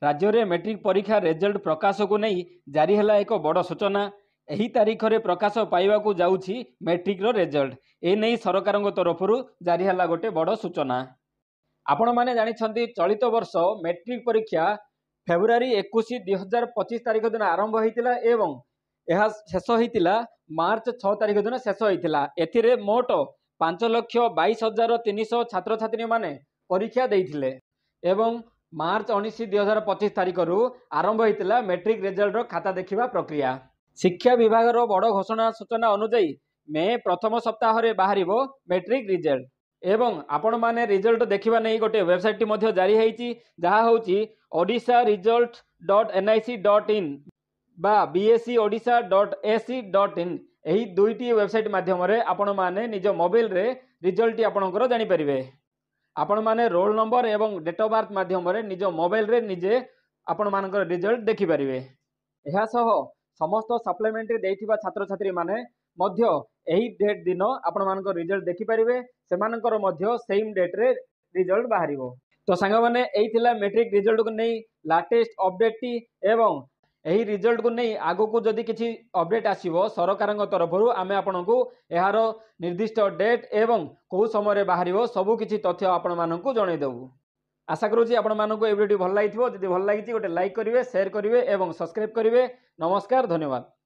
राज्य में मैट्रिक परीक्षा रिजल्ट प्रकाश को नहीं जारी है एक बड़ सूचना। यही तारीख में प्रकाश पाइबा जाऊँगी मैट्रिक रिजल्ट। ए नहीं सरकार तरफ जारी है गोटे बड़ सूचना। आपण मैंने जानते चलित वर्ष मैट्रिक परीक्षा फेब्रुआरी 21 2025 तारीख दिन आरंभ होता एवं यह शेष होता मार्च 6 तारीख दिन शेष होता। ए मोट 5,22,300 छात्र छात्री माने परीक्षा देइथिले एवं मार्च 19 2025 तारीख रु आरंभ होता मैट्रिक रिजल्ट खाता देखा प्रक्रिया। शिक्षा विभाग बड़ घोषणा सूचना अनुजाई मे प्रथम सप्ताह बाहर मैट्रिक रिजल्ट एवं आपण माने रिजल्ट देखा नहीं गोटे वेबसाइट जारी होती जहाँ हूँ odisharesult.nic.in बा bscodisha.ac.in यही दुईटी वेबसाइट माध्यम आपण माने निज मोबाइल रे रिजल्ट आपणकर जानीपर। आपण माने रोल नंबर एवं डेट ऑफ बर्थ माध्यम निज मोबाइल रे निजे आपण मानकर रिजल्ट देखिपारे। यह समस्त सप्लीमेंट्री देइथिबा छात्र छात्री माने मध्य एही डेट दिन आपण मानकर रिजल्ट देखिपारे। सेमानकर मध्य सेम डेट रे रिजल्ट बाहरिबो। तो सांग माने एही थिला मैट्रिक रिजल्ट को नहीं लाटेस्ट अपडेट टी एवं यही रिजल्ट को नहीं आगो को जदि किसी अपडेट आसीबो सरकार तरफ आमे आपनकु एहार निर्दिष्ट डेट एवं कौ समय बाहरिबो सबु किछि तथ्य आपण मानकु जणै देबु। आशा करूची आपण मानकु ए वीडियो भल लागिथिबो। जदि भल लागिछि गोटे लाइक करिवे, शेयर करिवे एवं सब्सक्राइब करिवे। नमस्कार, धन्यवाद।